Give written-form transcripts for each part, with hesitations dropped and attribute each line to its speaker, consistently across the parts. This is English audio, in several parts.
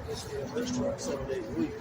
Speaker 1: Let's get a restaurant 7 days a week.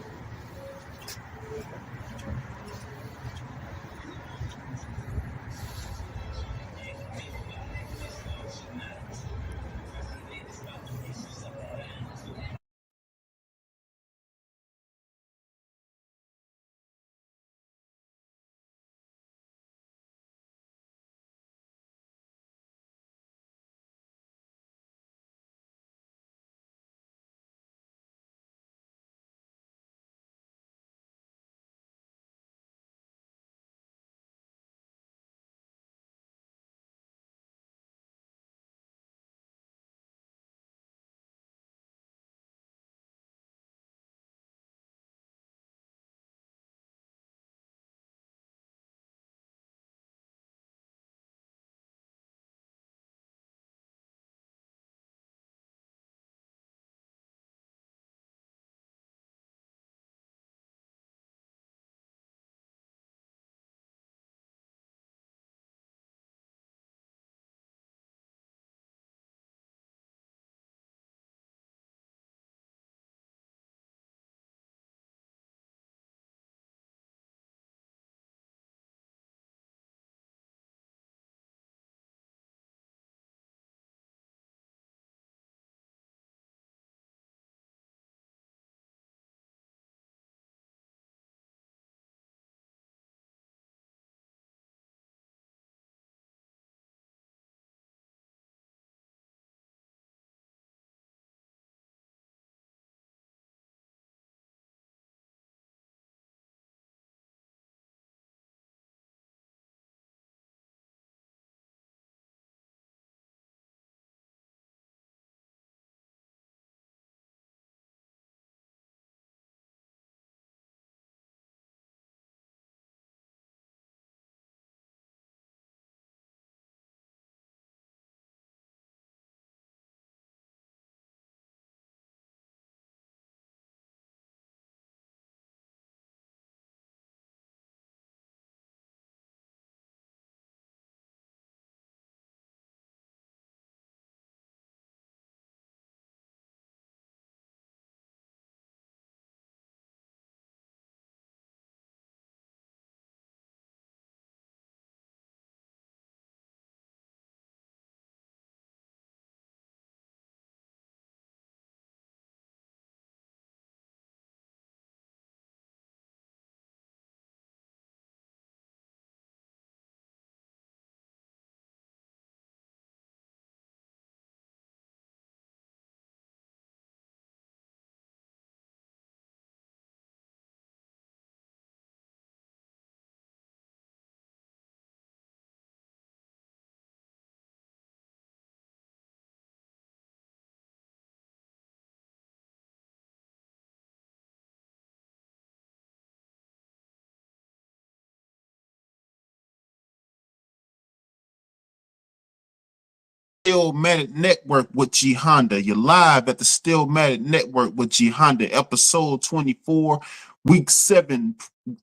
Speaker 2: Steelmatic Network with G Honda. You're live at the Steelmatic Network with G Honda, episode 24, week 7.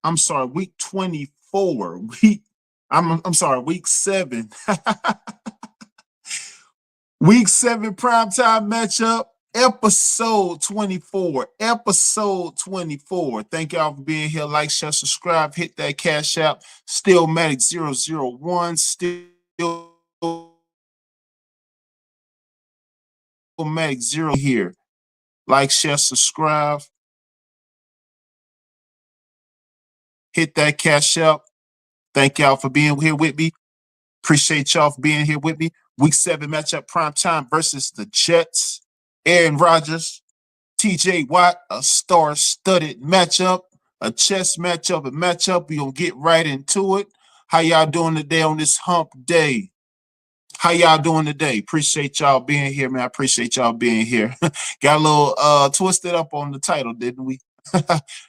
Speaker 2: I'm sorry, week 24. I'm sorry, week 7. Week 7 primetime matchup, episode 24. Episode 24. Thank y'all for being here. Like, share, subscribe, hit that cash app. Steelmatic 001. Steelmatic 0 here. Like, share, subscribe. Hit that cash app. Thank y'all for being here with me. Appreciate y'all for being here with me. Week 7 matchup, prime time versus the Jets. Aaron Rodgers, TJ Watt, a star-studded matchup, a chess matchup, a matchup. We're going to get right into it. How y'all doing today on this hump day? How y'all doing today? Appreciate y'all being here, man. I appreciate y'all being here. Got a little twisted up on the title, didn't we?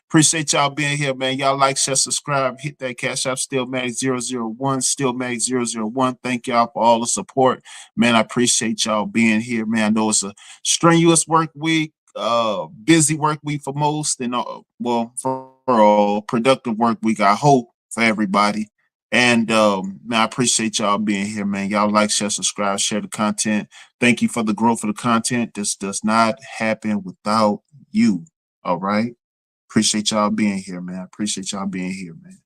Speaker 2: Appreciate y'all being here, man. Y'all like, share, subscribe, hit that cash app, Steelmatic001, Steelmatic001. Thank y'all for all the support. Man, I appreciate y'all being here, man. I know it's a strenuous work week, busy work week for most, and well, for a productive work week, I hope, for everybody. And man, I appreciate y'all being here, man. Y'all like, share, subscribe, share the content. Thank you for the growth of the content. This does not happen without you. All right. Appreciate y'all being here, man. Appreciate y'all being here, man.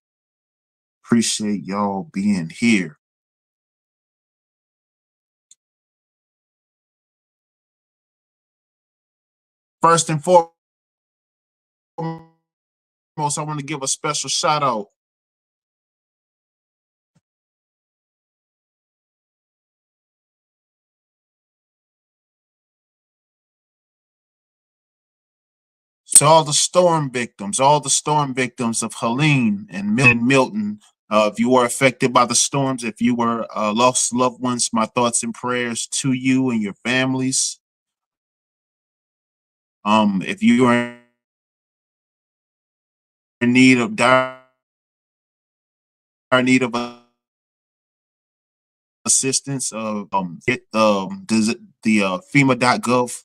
Speaker 2: Appreciate y'all being here. First and foremost, I want to give a special shout out to all the storm victims, of Helene and Milton. If you were affected by the storms, if you were lost loved ones, my thoughts and prayers to you and your families. If you are in need of dire need of assistance, hit the FEMA.gov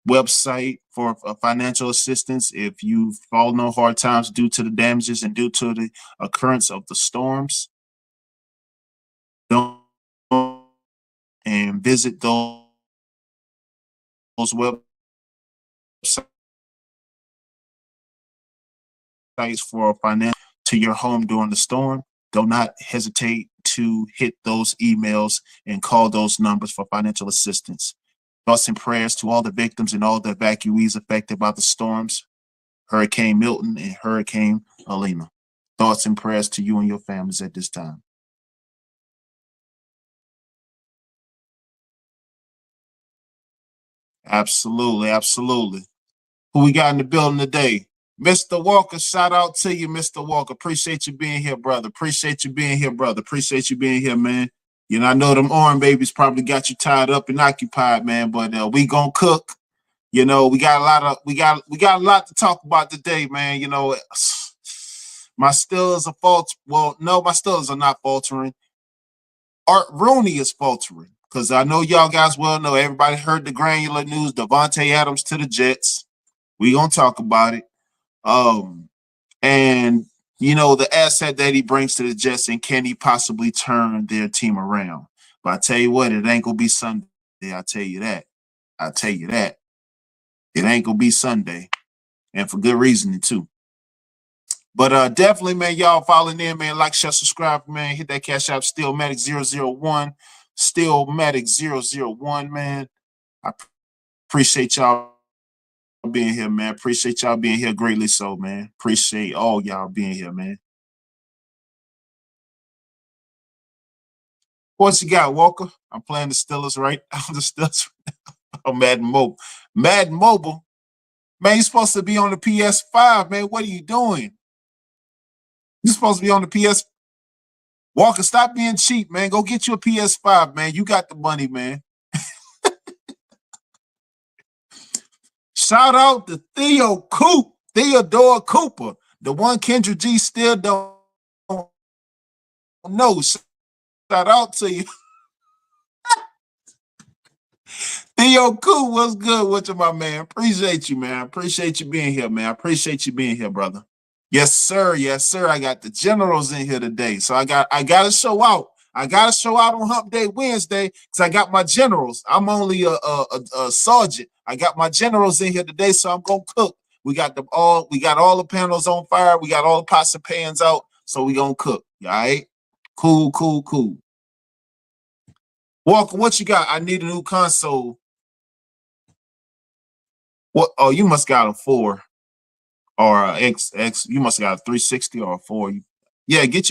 Speaker 2: website for financial assistance. If you've fallen on hard times due to the damages and due to the occurrence of the storms, don't and visit those websites for financial to your home during the storm. Do not hesitate to hit those emails and call those numbers for financial assistance. Thoughts and prayers to all the victims and all the evacuees affected by the storms, Hurricane Milton and Hurricane Helene. Thoughts and prayers to you and your families at this time. Absolutely, absolutely. Who we got in the building today? Mr. Walker, shout out to you, Mr. Walker. Appreciate you being here, brother. Appreciate you being here, brother. Appreciate you being here, man. You know, I know them orange babies probably got you tied up and occupied, man, but we gonna cook. You know, we got a lot to talk about today, man. You know, my Steelers are faltering. Well, no, my Steelers are not faltering. Art Rooney is faltering because I know y'all guys well know. Everybody heard the granular news. Devontae Adams to the Jets. We gonna talk about it. And you know the asset that he brings to the Jets, and can he possibly turn their team around? But I tell you what, it ain't gonna be Sunday. I tell you that. I tell you that. It ain't gonna be Sunday, and for good reason too. But definitely, man, y'all following in, man. Like, share, subscribe, man. Hit that cash app, Steelmatic001. Steelmatic001, man. I appreciate y'all being here, man. Appreciate y'all being here greatly so, man. Appreciate all y'all being here, man. What you got, Walker? I'm playing the Steelers right now. The Steelers. Oh, Madden Mobile. Madden Mobile. Man, you're supposed to be on the PS5, man. What are you doing? You're supposed to be on the PS. Walker, stop being cheap, man. Go get you a PS5, man. You got the money, man. Shout out to Theodore Cooper, the one Kendra G still don't know. Shout out to you. Theo Cool, what's good with you, my man? Appreciate you, man. Appreciate you being here, man. Appreciate you being here, brother. Yes, sir. Yes, sir. I got the generals in here today. So I gotta show out. I gotta show out on Hump Day Wednesday because I got my generals. I'm only a sergeant. I got my generals in here today, so I'm gonna cook. We got all the panels on fire. We got all the pots and pans out. So we gonna cook. All right. Cool, cool, cool. Walker, what you got? I need a new console. What? Oh, you must got a 4 or a X. You must got a 360 or a 4. Yeah, go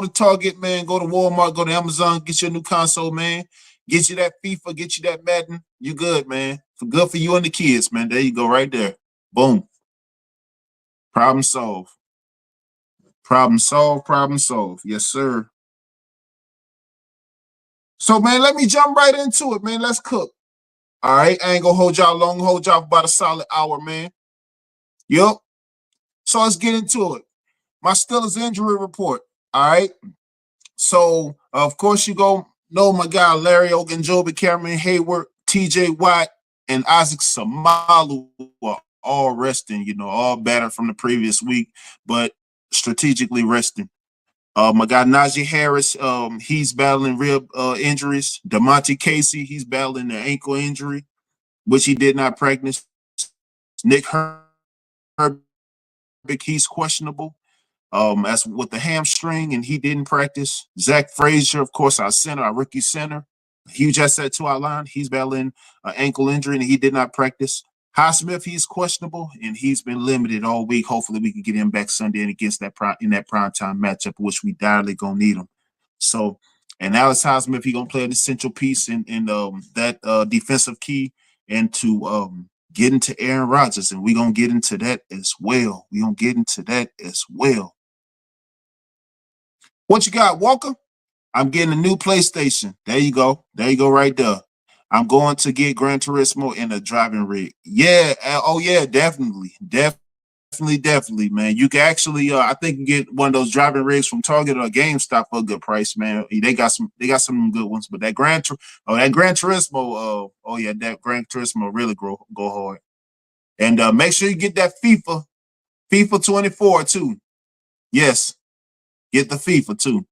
Speaker 2: to Target, man. Go to Walmart. Go to Amazon. Get your new console, man. Get you that FIFA. Get you that Madden. You good, man. Good for you and the kids, man. There you go, right there. Boom. Problem solved. Problem solved. Problem solved. Yes, sir. So, man, let me jump right into it, man. Let's cook. All right, I ain't gonna hold y'all long. Hold y'all for about a solid hour, man. Yup. So let's get into it. My Steelers injury report. All right. So of course you go know my guy Larry Ogunjobi, Cameron Hayward, T.J. Watt, and Isaac Samalu are all resting. You know, all battered from the previous week, but strategically resting. My guy Najee Harris, he's battling rib injuries. DeMonte Casey, he's battling an ankle injury, which he did not practice. Nick Herbig, he's questionable. As with the hamstring, and he didn't practice. Zach Frazier, of course, our center, our rookie center, huge asset to our line. He's battling an ankle injury, and he did not practice. Highsmith, he's questionable, and he's been limited all week. Hopefully, we can get him back Sunday and against that in that prime time matchup, which we direly gonna need him. So, and Alex Highsmith, he gonna play an essential piece in that defensive key, and to get into Aaron Rodgers, and we're gonna get into that as well. We're gonna get into that as well. What you got, Walker? I'm getting a new PlayStation. There you go. There you go, right there. I'm going to get Gran Turismo in a driving rig. Yeah. Oh yeah, definitely, definitely, man. You can actually, I think, you get one of those driving rigs from Target or GameStop for a good price, man. They got some good ones, but that Gran Turismo, oh yeah, that Gran Turismo really go hard. And make sure you get that FIFA 24 too. Yes, get the FIFA too.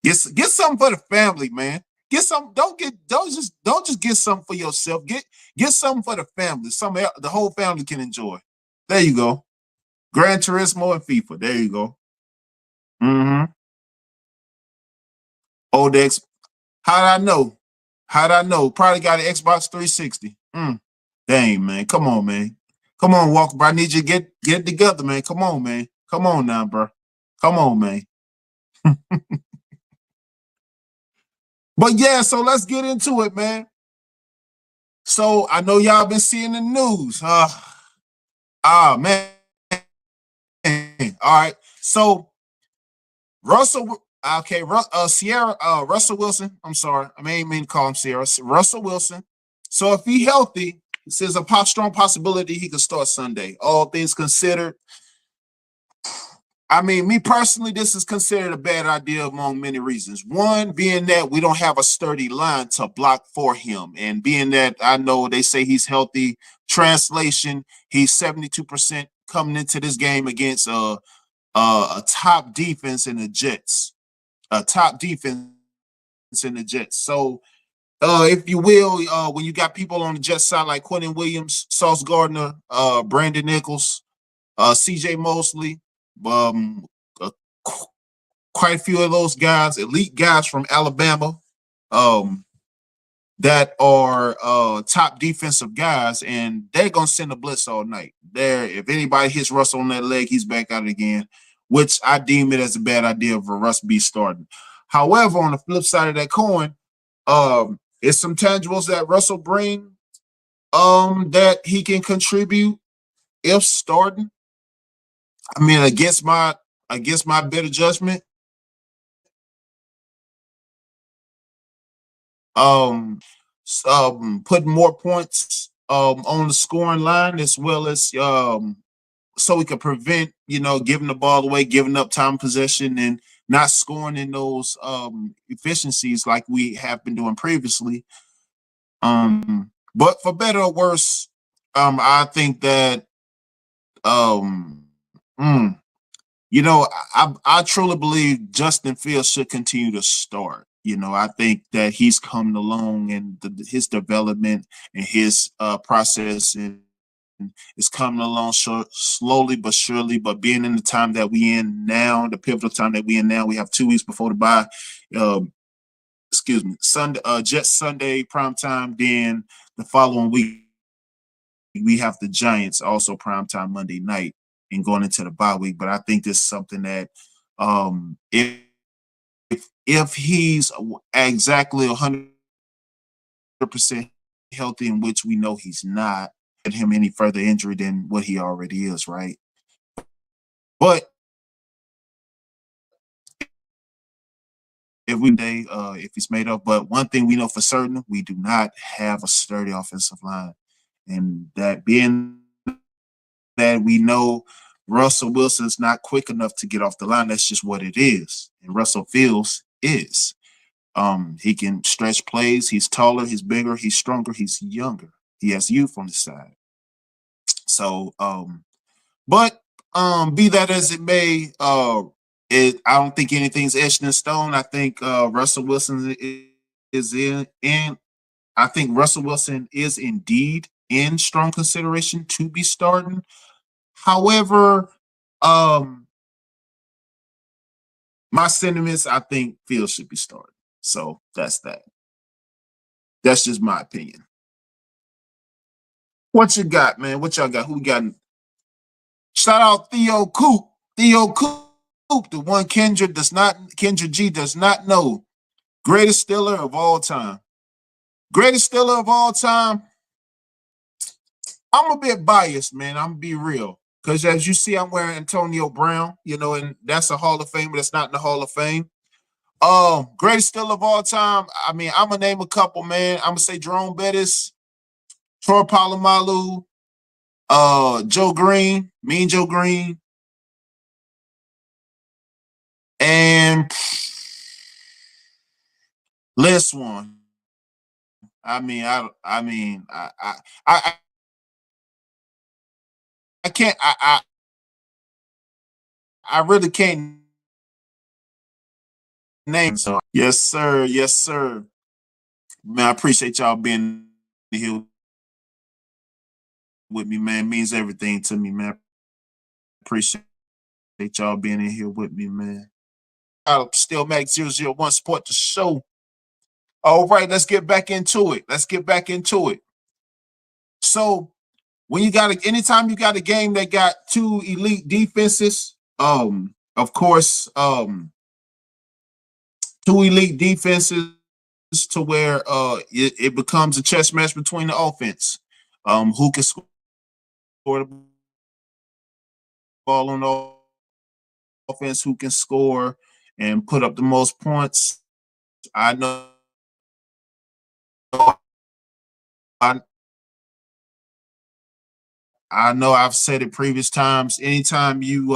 Speaker 2: Get something for the family, man. Get some. Don't just get something for yourself. Get something for the family. Something the whole family can enjoy. There you go. Gran Turismo and FIFA. There you go. Mm-hmm. Old X. How did I know? How did I know? Probably got an Xbox 360. Dang, man. Come on, man. Come on, Walker. Bro. I need you to get it together, man. Come on, man. Come on now, bro. Come on, man. But yeah, so let's get into it, man. So I know y'all been seeing the news. Man. All right. So Russell, okay, Russell Wilson. I'm sorry. I mean to call him Sierra. Russell Wilson. So if he healthy, it says a strong possibility he could start Sunday. All things considered, I mean, me personally, this is considered a bad idea among many reasons. One being that we don't have a sturdy line to block for him. And being that I know they say he's healthy, translation, he's 72% coming into this game against a top defense in the Jets. A top defense in the Jets. So if you will, when you got people on the Jets side like Quentin Williams, Sauce Gardner, Brandon Nichols, CJ Mosley, um, uh, quite a few of those guys, elite guys from Alabama, that are top defensive guys, and they're gonna send a blitz all night. If anybody hits Russ on that leg, he's back out again, which I deem it as a bad idea for Russ be starting. However, on the flip side of that coin, it's some tangibles that Russell bring that he can contribute if starting. I mean, against my better judgment, putting more points on the scoring line, as well as so we can prevent, giving the ball away, giving up time possession, and not scoring in those efficiencies like we have been doing previously. But for better or worse, I think that I truly believe Justin Fields should continue to start. I think that he's coming along, and his development and his process and is coming along slowly but surely. But being in the time that we in now, the pivotal time that we in now, we have 2 weeks before the bye. Sunday, Jets Sunday prime time. Then the following week we have the Giants also prime time Monday night and going into the bye week. But I think this is something that if he's exactly 100% healthy, in which we know he's not, get him any further injury than what he already is, right? But if he's made up, but one thing we know for certain, we do not have a sturdy offensive line, and that being that we know Russell Wilson's not quick enough to get off the line. That's just what it is. And Russell Fields is. He can stretch plays. He's taller. He's bigger. He's stronger. He's younger. He has youth on the side. So, but be that as it may, I don't think anything's etched in stone. I think Russell Wilson is in. I think Russell Wilson is indeed in strong consideration to be starting. However, um, my sentiments, I think Fields should be starting. So that's that. That's just my opinion. What you got, man? What y'all got? Who got? Shout out Theo Coop. Theo Coop, the one Kendra G does not know. Greatest Steeler of all time. Greatest Steeler of all time. I'm a bit biased, man. I'm gonna be real. Because as you see, I'm wearing Antonio Brown, and that's a Hall of Famer that's not in the Hall of Fame. Greatest Steeler of all time. I mean, I'm gonna name a couple, man. I'm gonna say Jerome Bettis, Troy Polamalu, Joe Green, Mean Joe Green, and Les Swan. I can't. I really can't name. So yes, sir. Yes, sir. Man, I appreciate y'all being here with me, man. It means everything to me, man. Appreciate y'all being in here with me, man. Steelmatic 001 support the show. All right, let's get back into it. So when anytime you got a game that got two elite defenses, of course, two elite defenses to where it becomes a chess match between the offense. Who can score the ball on the offense, who can score and put up the most points. I know I've said it previous times. Anytime you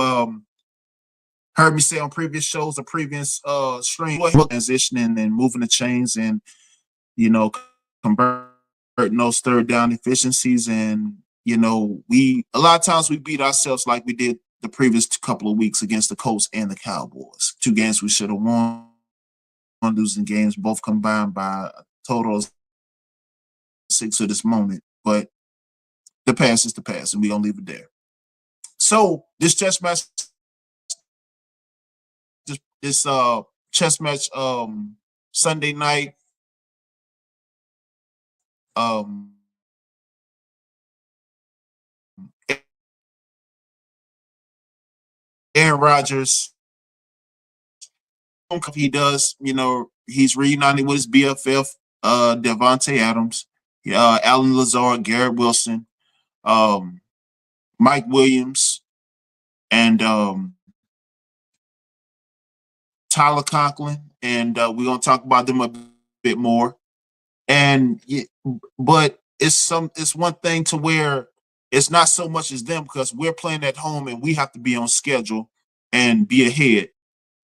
Speaker 2: heard me say on previous shows or previous stream, transitioning and moving the chains and converting those third down efficiencies, and we a lot of times we beat ourselves like we did the previous couple of weeks against the Colts and the Cowboys. Two games we should have won, losing games, both combined by a total of 6 at this moment. But the past is the past, and we're gonna leave it there. So this chess match, this chess match, Sunday night, Aaron Rodgers, he does, he's reuniting with his BFF, Devontae Adams, Alan Lazard, Garrett Wilson, Mike Williams, and Tyler Conklin, and we're gonna talk about them a bit more. And but it's one thing to where it's not so much as them because we're playing at home and we have to be on schedule and be ahead,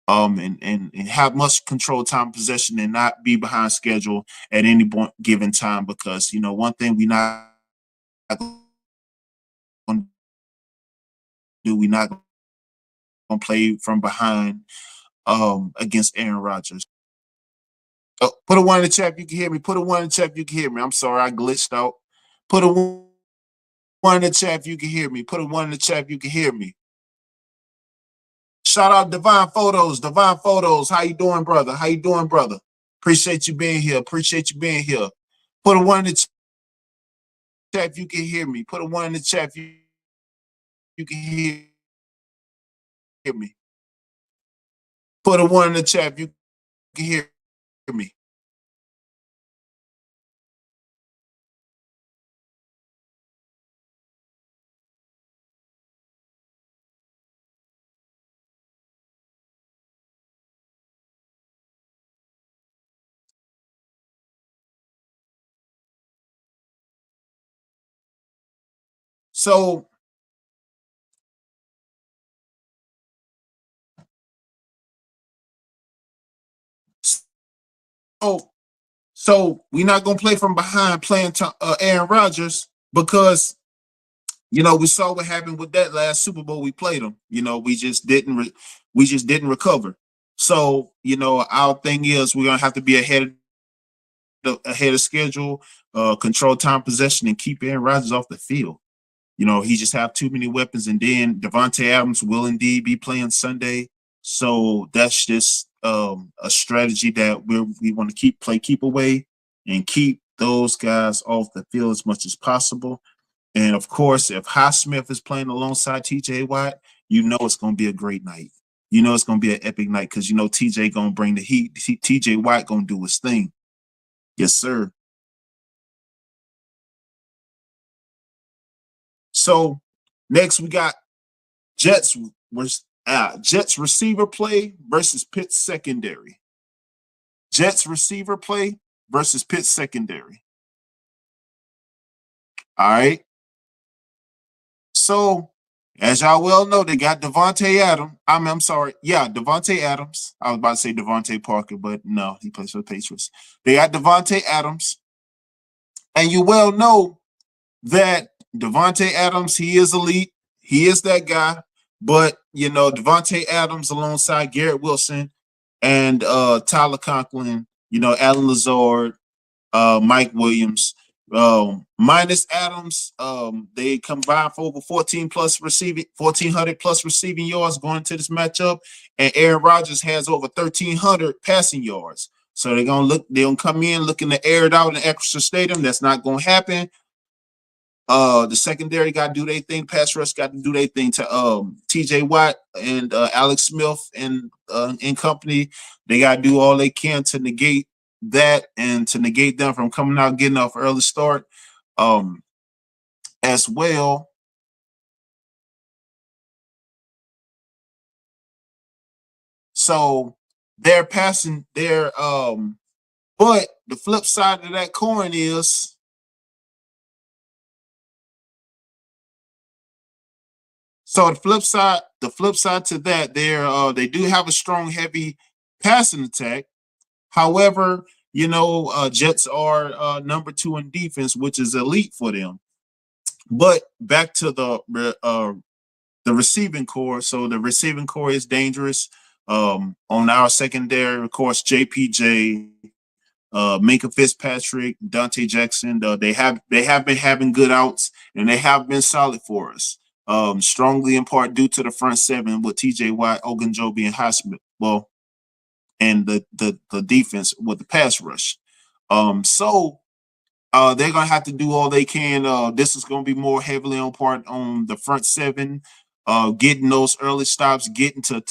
Speaker 2: and have much control time possession and not be behind schedule at any given time, because one thing we're not gonna do, we're not gonna play from behind against Aaron Rodgers. Oh, put a one in the chat if you can hear me. Put a one in the chat if you can hear me. I'm sorry, I glitched out. Put a one in the chat if you can hear me. Put a one in the chat if you can hear me. Shout out Divine Photos. Divine Photos. How you doing, brother? How you doing, brother? Appreciate you being here. Appreciate you being here. Put a one in the chat if you can hear me. Put a one in the chat if you can hear me. Put a one in the chat if you can hear me. So so we're not gonna play from behind playing Aaron Rodgers because we saw what happened with that last Super Bowl we played them. We just didn't recover. So, our thing is we're gonna have to be ahead of schedule, control time possession, and keep Aaron Rodgers off the field. He just have too many weapons, and then Devontae Adams will indeed be playing Sunday. So that's just a strategy that we want to keep away, and keep those guys off the field as much as possible. And of course, if Highsmith is playing alongside TJ Watt, it's going to be a great night. It's going to be an epic night because TJ going to bring the heat. TJ Watt going to do his thing. Yes, sir. So next we got Jets receiver play versus Pitt's secondary. Jets receiver play versus Pitt's secondary. All right. So, as y'all well know, they got Devontae Adams. I'm sorry. Yeah, Devontae Adams. I was about to say Devontae Parker, but no, he plays for the Patriots. They got Devontae Adams. And you well know that Devontae Adams, he is elite. He is that guy. But, Devontae Adams alongside Garrett Wilson and Tyler Conklin, Alan Lazard, Mike Williams, minus Adams, they combined for over 1,400 plus receiving yards going into this matchup, and Aaron Rodgers has over 1,300 passing yards. So they're gonna come in looking to air it out in ACRISURE Stadium. That's not gonna happen. The secondary got to do their thing. Pass rush got to do their thing to TJ Watt and Alex Smith and company. They got to do all they can to negate that and to negate them from coming out getting off early start as well. So they're passing their but the flip side of that coin is so the flip side to that, they do have a strong, heavy passing attack. However, Jets are number 2 in defense, which is elite for them. But back to the receiving core. So the receiving core is dangerous. On our secondary, of course, JPJ, Minka Fitzpatrick, Dante Jackson. They have been having good outs, and they have been solid for us. Strongly in part due to the front seven with TJ Watt, Ogunjobi, and Highsmith. Well, and the defense with the pass rush. So they're gonna have to do all they can. This is gonna be more heavily on the front seven, getting those early stops, getting to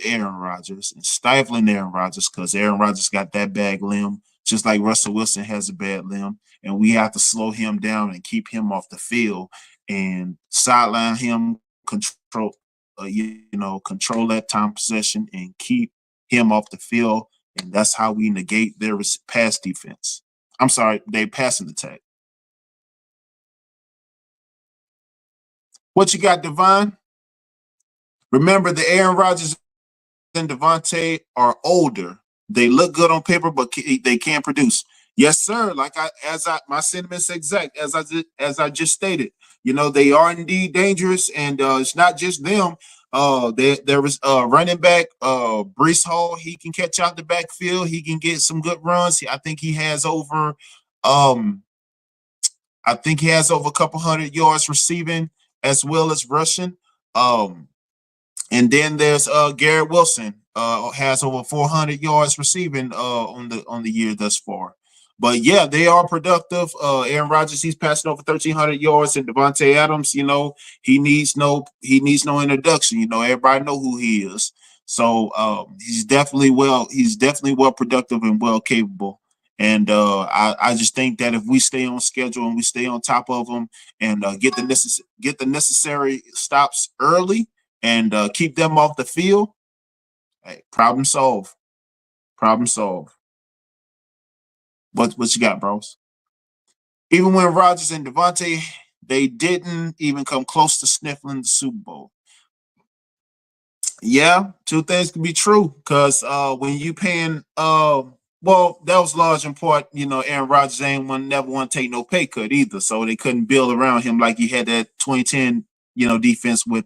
Speaker 2: Aaron Rodgers and stifling Aaron Rodgers, because Aaron Rodgers got that bad limb, just like Russell Wilson has a bad limb, and we have to slow him down and keep him off the field and sideline him, control that time possession and keep him off the field, and that's how we negate their pass defense. I'm sorry, they passing attack. What you got, Devon? Remember, the Aaron Rodgers and Devontae are older. They look good on paper, but they can't produce. Yes, sir. My sentiments exact as I just stated. They are indeed dangerous, and it's not just them. There was running back Breece Hall. He can catch out the backfield. He can get some good runs. I think he has over a couple hundred yards receiving as well as rushing. And then there's Garrett Wilson, has over 400 yards receiving on the year thus far. But yeah, they are productive. Aaron Rodgers, he's passing over 1,300 yards, and Devontae Adams, he needs no introduction. Everybody know who he is. So he's definitely well productive and well capable. And I just think that if we stay on schedule and we stay on top of them and get the necessary stops early and keep them off the field, hey, problem solved. Problem solved. What you got, bros? Even when Rodgers and Devontae, they didn't even come close to sniffling the Super Bowl. Yeah, two things can be true, because when you paying Well, that was large in part, Aaron Rodgers never want to take no pay cut either. So they couldn't build around him like he had that 2010, defense with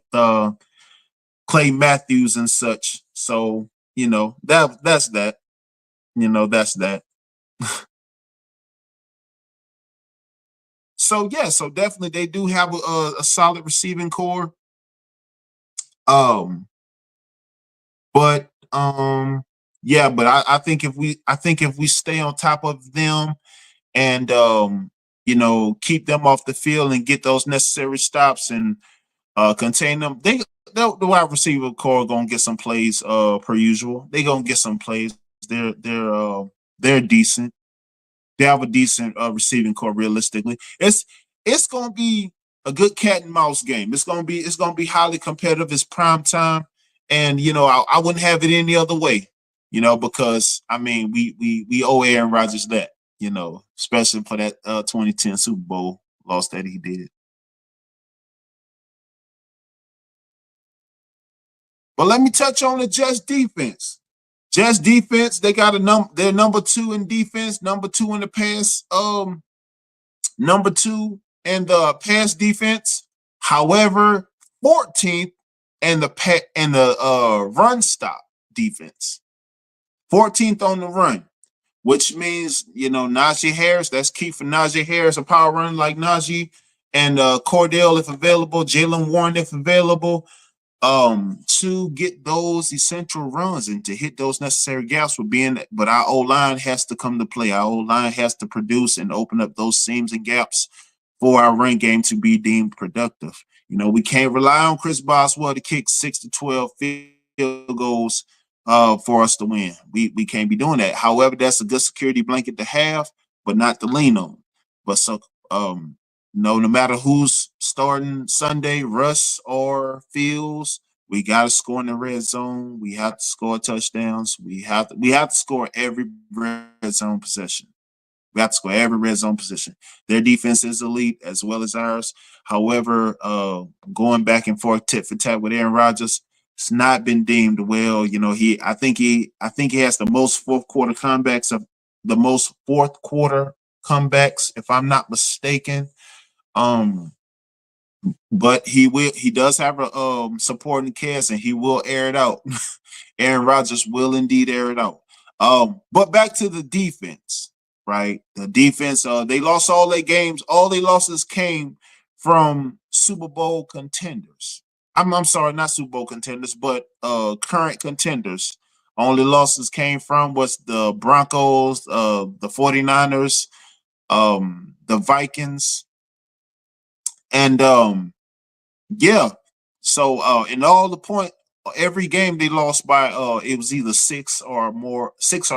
Speaker 2: Clay Matthews and such. So, that's that. That's that. So yeah, so definitely they do have a solid receiving core. Um, but yeah, but I think if we stay on top of them and keep them off the field and get those necessary stops and contain them, the wide receiver core gonna get some plays per usual. They gonna get some plays. They're decent. They have a decent receiving core. Realistically, it's gonna be a good cat and mouse game. It's gonna be highly competitive. It's prime time, and I wouldn't have it any other way. Because I mean we owe Aaron Rodgers that. Especially for that 2010 Super Bowl loss that he did. But let me touch on the Jets defense. Jets defense, they got they're number 2 in defense, number 2 in the pass, number 2 in the pass defense. However, 14th in the run stop defense. 14th on the run, which means, Najee Harris, that's key for Najee Harris, a power run like Najee, and Cordell if available, Jalen Warren if available, to get those essential runs and to hit those necessary gaps but our O-line has to come to play. Our O-line has to produce and open up those seams and gaps for our run game to be deemed productive. We can't rely on Chris Boswell to kick 6 to 12 field goals for us to win. We can't be doing that. However, that's a good security blanket to have, but not to lean on. But no matter who's starting Sunday, Russ or Fields, we got to score in the red zone. We have to score touchdowns. We have to score every red zone possession. We have to score every red zone position. Their defense is elite as well as ours. However, going back and forth tit for tat with Aaron Rodgers, it's not been deemed well. I think he has the most fourth quarter comebacks, if I'm not mistaken. But he does have a supporting cast and he will air it out. Aaron Rodgers will indeed air it out. But back to the defense, right? The defense, they lost all their games. All their losses came from Super Bowl contenders. I'm sorry, not Super Bowl contenders, but current contenders. Only losses came from was the Broncos, the 49ers, the Vikings, and yeah. So in all the point, every game they lost by it was either 6 or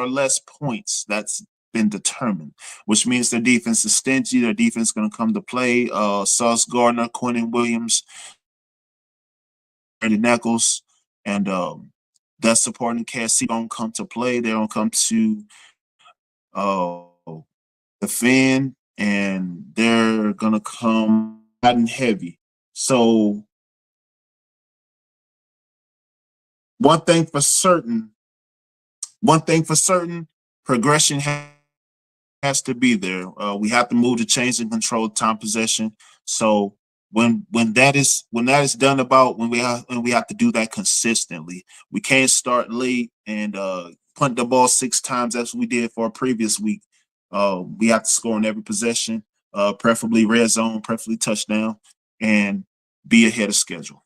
Speaker 2: less points. That's been determined, which means their defense is stingy. Their defense is going to come to play. Sauce Gardner, Quentin Williams, Randy Nichols, and that supporting cast don't come to play. They don't come to uh, defend, and they're going to come hot and heavy. So one thing for certain, progression has to be there. We have to move to change and control time possession. So when that is done about when we have to do that consistently. We can't start late and punt the ball 6 times as we did for a previous week. We have to score on every possession, preferably red zone, preferably touchdown, and be ahead of schedule.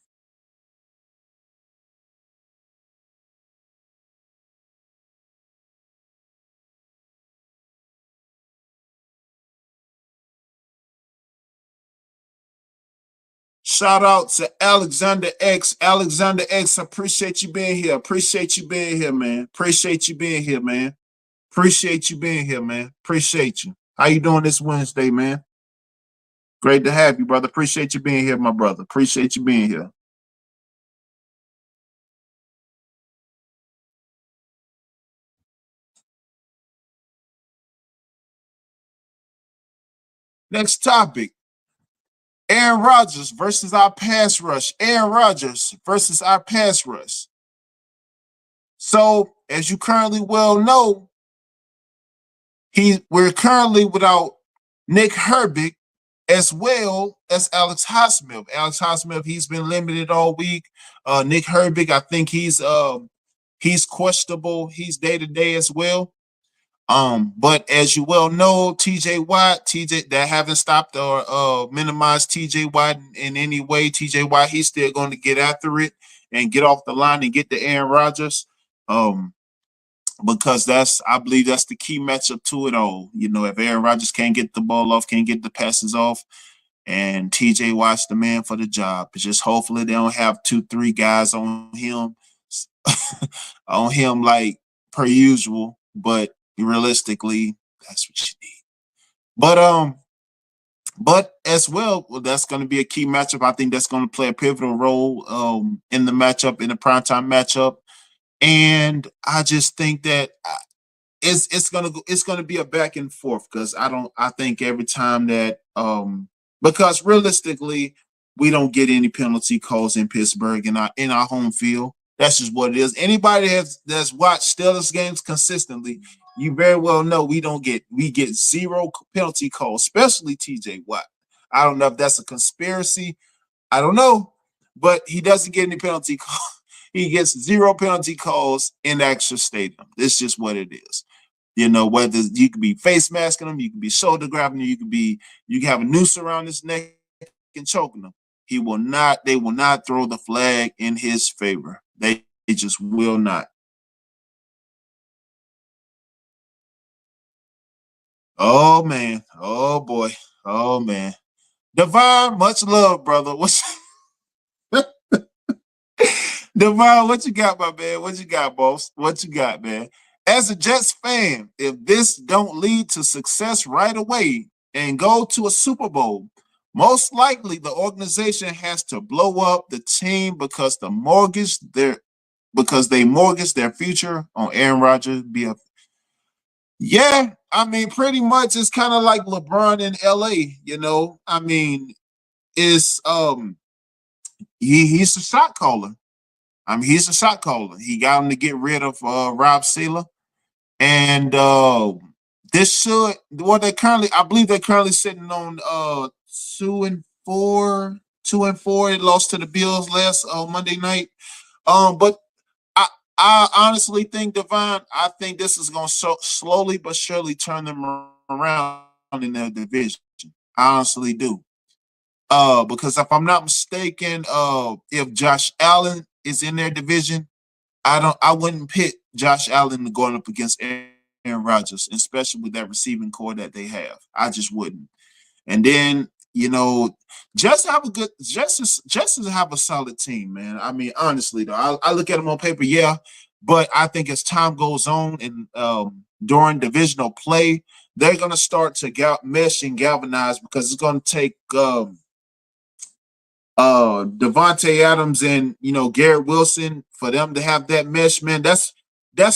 Speaker 2: Shout out to Alexander X. Alexander X, I appreciate you being here. Appreciate you being here, man. Appreciate you being here, man. Appreciate you being here, man. Appreciate you. How you doing this Wednesday, man? Great to have you, brother. Appreciate you being here, my brother. Appreciate you being here. Next topic. Aaron Rodgers versus our pass rush. Aaron Rodgers versus our pass rush. So, as you currently well know, we're currently without Nick Herbig as well as Alex Highsmith. Alex Highsmith, he's been limited all week. Nick Herbig, I think he's questionable. He's day to day as well. But as you well know, TJ that haven't stopped or minimized TJ Watt in any way. TJ Watt, he's still going to get after it and get off the line and get to Aaron Rodgers. Because I believe that's the key matchup to it all. You know, if Aaron Rodgers can't get the ball off, can't get the passes off, and TJ Watt's the man for the job. It's just hopefully they don't have 2-3 guys on him, like per usual. But realistically, that's what you need. But as well, that's going to be a key matchup. I think that's going to play a pivotal role in the matchup, in the primetime matchup. And I just think that it's gonna be a back and forth because I think every time that because realistically we don't get any penalty calls in Pittsburgh in our home field. That's just what it is. Anybody that's watched Steelers games consistently, you very well know we get zero penalty calls, especially TJ Watt. I don't know if that's a conspiracy. I don't know, but he doesn't get any penalty calls. He gets zero penalty calls in the extra stadium. It's just what it is. You know, whether you could be face masking him, you can be shoulder grabbing him, you can have a noose around his neck and choking him. They will not throw the flag in his favor. They just will not. Oh man. Oh boy. Oh man. Devon, much love, brother. Devon, what you got, my man? What you got, boss? What you got, man? As a Jets fan, if this don't lead to success right away and go to a Super Bowl, most likely the organization has to blow up the team because they mortgage their future on Aaron Rodgers. Yeah, I mean, pretty much it's kind of like LeBron in LA, you know. I mean, it's he's a shot caller. I mean, he's a shot caller. He got him to get rid of Rob Sala. And this should I believe they're currently sitting on 2-4. 2-4. It lost to the Bills last Monday night. But I honestly think, Devon, I think this is going to slowly but surely turn them around in their division. I honestly do. Because if I'm not mistaken, if Josh Allen is in their division, I wouldn't pit Josh Allen going up against Aaron Rodgers, especially with that receiving core that they have. I just wouldn't. And then, you know, just have a solid team, man. I mean, honestly though, I look at them on paper, yeah, but I think as time goes on and during divisional play, they're gonna start to mesh and galvanize because it's gonna take Devontae Adams and Garrett Wilson for them to have that mesh, man. That's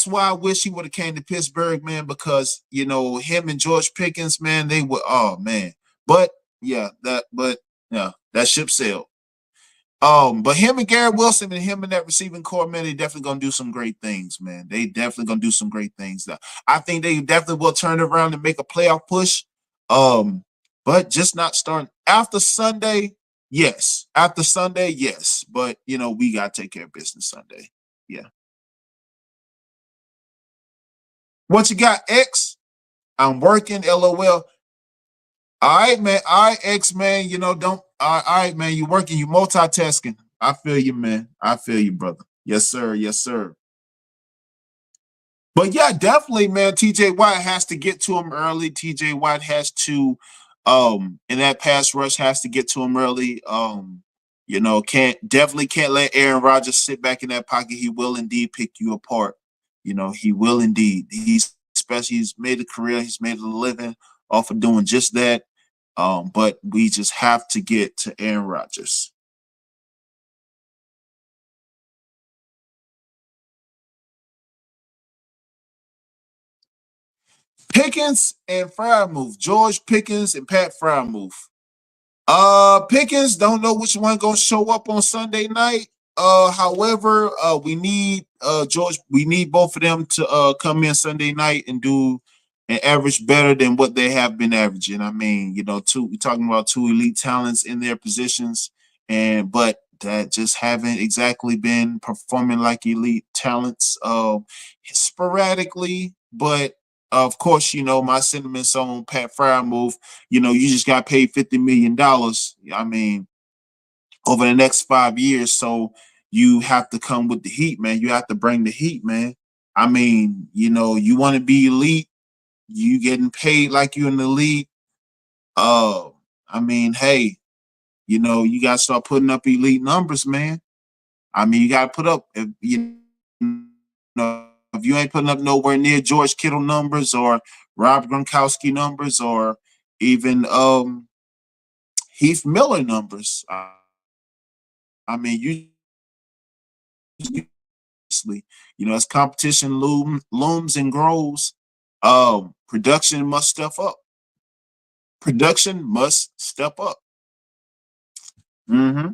Speaker 2: why I wish he would have came to Pittsburgh, man, because him and George Pickens, man, they would man. But that ship sailed. But him and Garrett Wilson and him and that receiving core, man, they definitely gonna do some great things, man. They definitely gonna do some great things. I think they definitely will turn around and make a playoff push. But just not starting after Sunday. Yes, after Sunday, yes, but we gotta take care of business Sunday. Yeah. What you got, X? I'm working. LOL. All right, man. All right, X, man. Don't. All right, man. You working? You multitasking? I feel you, man. I feel you, brother. Yes, sir. Yes, sir. But yeah, definitely, man. TJ Watt has to get to him early. TJ Watt has to, in that pass rush, has to get to him early. Can't let Aaron Rodgers sit back in that pocket. He will indeed pick you apart. He will indeed. He's made a career. He's made a living off of doing just that. But we just have to get to Aaron Rodgers. Pickens and Freiermuth. George Pickens and Pat Freiermuth. Pickens, don't know which one gonna show up on Sunday night. However, we need both of them to come in Sunday night and do and average better than what they have been averaging. I mean, we're talking about two elite talents in their positions, but that just haven't exactly been performing like elite talents sporadically. But of course, my sentiments on Pat Fryermuth, you just got paid $50 million. I mean, over the next 5 years. So you have to come with the heat, man. You have to bring the heat, man. I mean, you want to be elite, you getting paid like you're in the league. I mean, hey, you gotta start putting up elite numbers, man. I mean, you gotta put up if you ain't putting up nowhere near George Kittle numbers or Rob Gronkowski numbers or even Heath Miller numbers. I mean, as competition looms and grows, production must step up. Production must step up. Mm-hmm.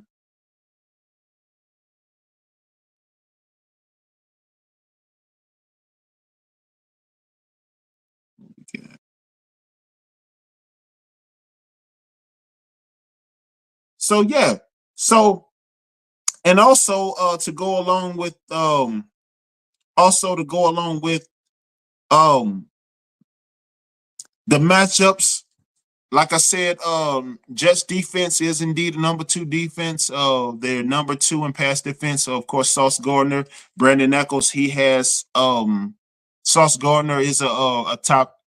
Speaker 2: So yeah. So and to go along with um the matchups, like I said, Jets defense is indeed a number two defense. They're number two in pass defense. So of course, Sauce Gardner, Brandon Eccles, he has Sauce Gardner is a top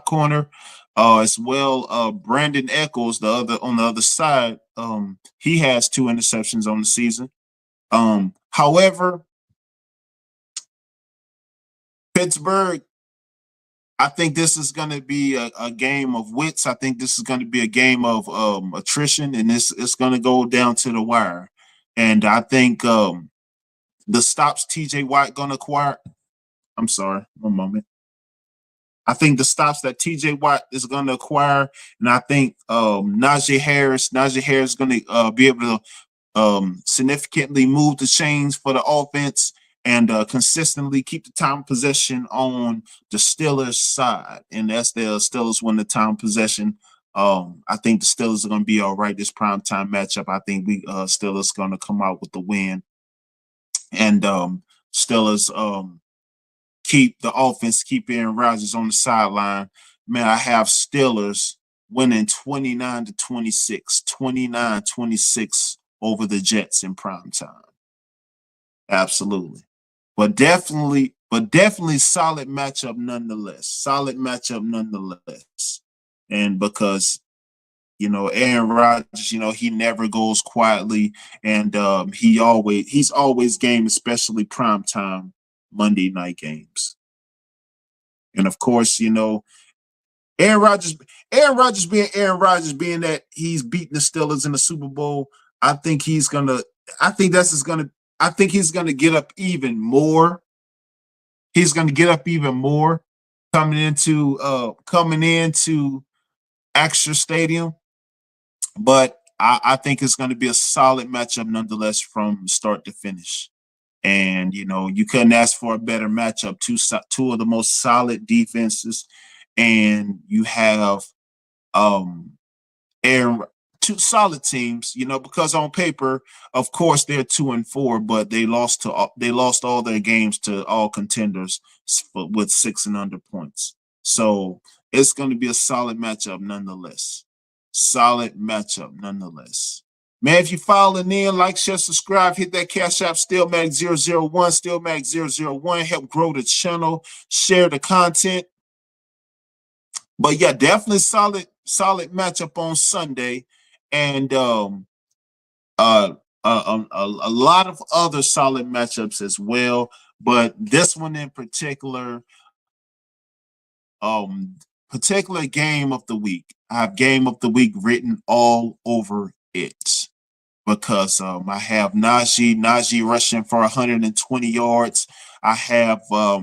Speaker 2: corner. As well, Brandon Eccles, the other on the other side, he has 2 interceptions on the season. However, Pittsburgh, I think this is going to be a game of wits. I think this is going to be a game of attrition, and it's going to go down to the wire. And I think the stops TJ Watt going to acquire. I'm sorry, one moment. I think the stops that TJ Watt is going to acquire, and I think Najee Harris is going to be able to significantly move the chains for the offense and consistently keep the time possession on the Steelers side. And that's the Steelers win the time possession. I think the Steelers are going to be all right this primetime matchup. I think we Steelers going to come out with the win. And Steelers keep the offense, keep Aaron Rodgers on the sideline. Man, I have Steelers winning 29-26, 29-26 over the Jets in prime time. Absolutely. But definitely solid matchup nonetheless. Solid matchup nonetheless. And because Aaron Rodgers, he never goes quietly, and he's always game, especially prime time Monday night games. And of course, Aaron Rodgers, Aaron Rodgers being that he's beating the Steelers in the Super Bowl, I think he's gonna. I think that's just gonna. I think he's gonna get up even more. He's gonna get up even more coming into Acrisure Stadium. But I think it's gonna be a solid matchup nonetheless from start to finish. And you couldn't ask for a better matchup. Two of the most solid defenses, and you have and two solid teams, because on paper, of course, they're 2-4, but they lost all their games to all contenders with 6 and under points. So it's going to be a solid matchup nonetheless. Solid matchup nonetheless. Man, if you're following in, like, share, subscribe, hit that Cash App, Steelmatic001, Steelmatic001, help grow the channel, share the content. But yeah, definitely solid matchup on Sunday, and a lot of other solid matchups as well. But this one in particular game of the week. I have game of the week written all over it because I have Najee rushing for 120 yards. I have Pat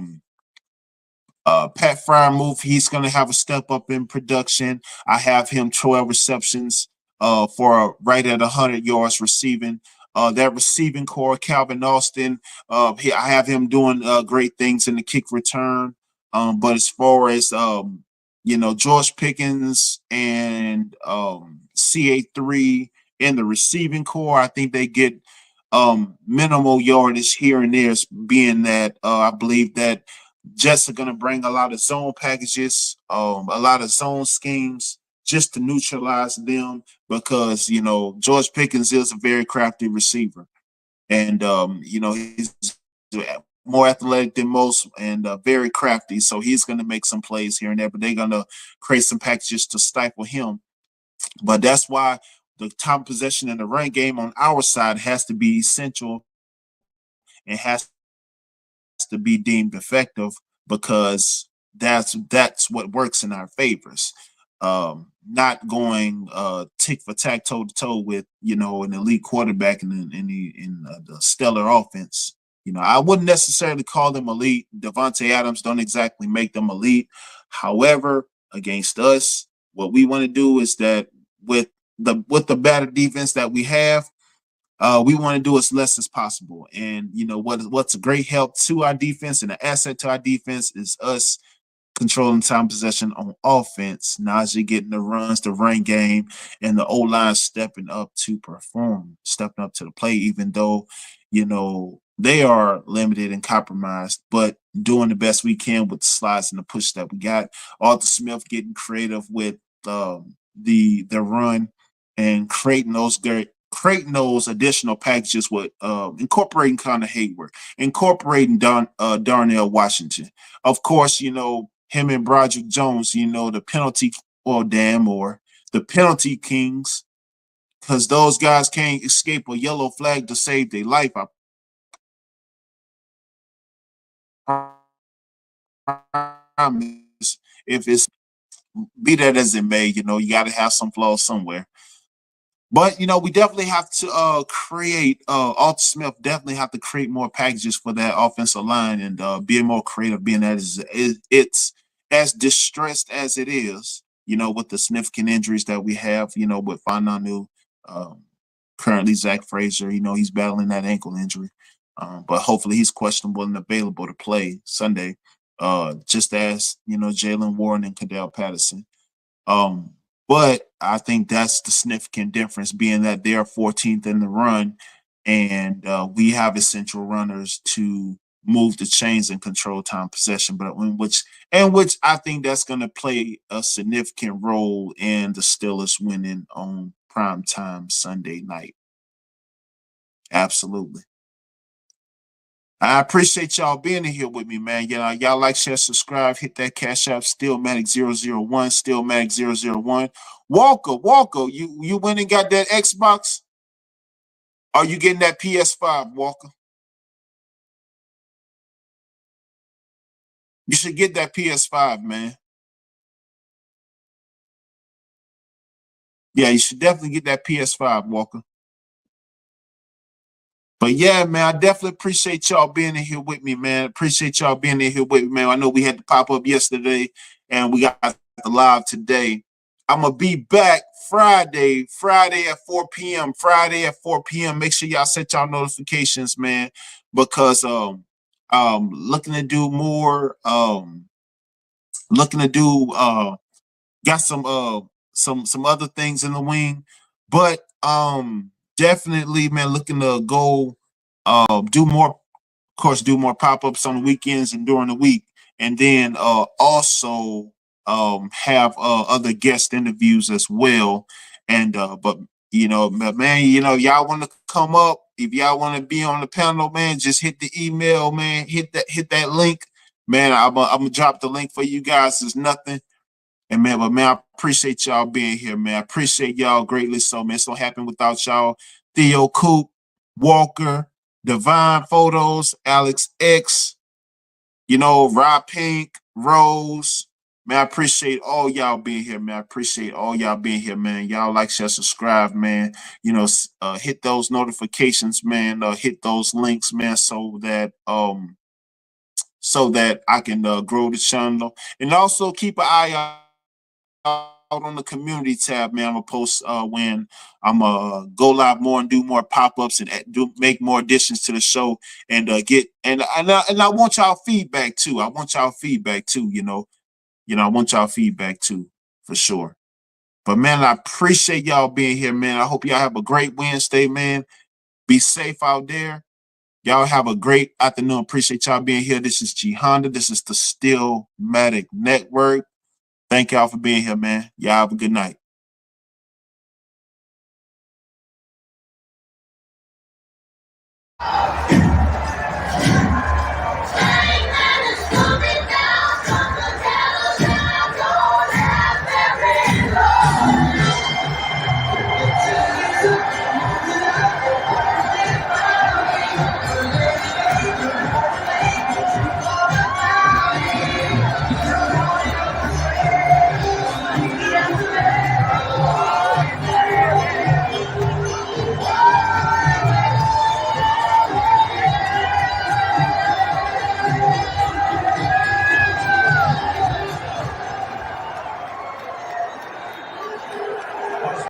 Speaker 2: Fryermuth, he's going to have a step up in production. I have him 12 receptions for right at 100 yards receiving. That receiving core, Calvin Austin, I have him doing great things in the kick return. But as far as George Pickens and CA3 in the receiving core, I think they get minimal yardage here and there, being that I believe that Jets are going to bring a lot of zone packages, a lot of zone schemes just to neutralize them because, George Pickens is a very crafty receiver. And, he's more athletic than most and very crafty. So he's going to make some plays here and there, but they're going to create some packages to stifle him. But that's why the time possession in the run game on our side has to be essential and has to be deemed effective because that's what works in our favors. Not going tick for tack, toe to toe with an elite quarterback in the stellar offense. I wouldn't necessarily call them elite. Devontae Adams don't exactly make them elite. However, against us, what we want to do is that with the better defense that we have, we want to do as less as possible. And what's a great help to our defense and an asset to our defense is us controlling time possession on offense. Najee getting the runs, the run game, and the O-line stepping up to perform, stepping up to the play, even though, they are limited and compromised, but doing the best we can with the slides and the push that we got. Arthur Smith getting creative with the run and creating those additional packages with incorporating Connor Hayward, incorporating Darnell Washington. Of course, him and Broderick Jones, the penalty or the penalty kings, because those guys can't escape a yellow flag to save their life. I promise. If it's be that as it may, you got to have some flaws somewhere. But we definitely have to create. Arthur Smith definitely have to create more packages for that offensive line and be more creative. Being that it's as distressed as it is, with the significant injuries that we have, with Fananu, um, currently Zach Frazier, he's battling that ankle injury, but hopefully he's questionable and available to play Sunday, just as Jalen Warren and Cadell Patterson. Um, but I think that's the significant difference, being that they're 14th in the run, and we have essential runners to move the chains and control time possession. But which I think that's going to play a significant role in the Steelers winning on prime time Sunday night. Absolutely. I appreciate y'all being in here with me, man. Y'all like, share, subscribe, hit that cash app, Steelmatic001, Steelmatic001. Walker, you went and got that Xbox? Are you getting that PS5, Walker? You should get that PS5, man. Yeah, you should definitely get that PS5, Walker. But yeah, man, I definitely appreciate y'all being in here with me, man. Appreciate y'all being in here with me, man. I know we had to pop up yesterday and we got the live today. I'm gonna be back Friday at 4 p.m. Friday at 4 p.m. Make sure y'all set y'all notifications, man, because looking to do more, looking to do got some other things in the wing, but definitely, man, looking to go do more, of course, do more pop-ups on the weekends and during the week, and then also have other guest interviews as well. And but man, y'all want to come up, if y'all want to be on the panel, man, just hit the email, man, hit that link, man. I'm gonna drop the link for you guys. It's nothing. And man, but man, I appreciate y'all being here, man. I appreciate y'all greatly. So, man, it's don't happen without y'all. T.O.P, Walker, Divine Photos, Alex X, Rob Pink, Rose. Man, I appreciate all y'all being here, man. I appreciate all y'all being here, man. Y'all like, share, subscribe, man. Hit those notifications, man. Hit those links, man, so that I can grow the channel. And also keep an eye out out on the community tab, man. I'm gonna post when I'm go live more and do more pop-ups and make more additions to the show and get and I want y'all feedback too. I want y'all feedback too, I want y'all feedback too, for sure. But man, I appreciate y'all being here, man. I hope y'all have a great Wednesday, man. Be safe out there. Y'all have a great afternoon. Appreciate y'all being here. This is G Honda. This is the Steelmatic Network. Thank y'all for being here, man. Y'all have a good night.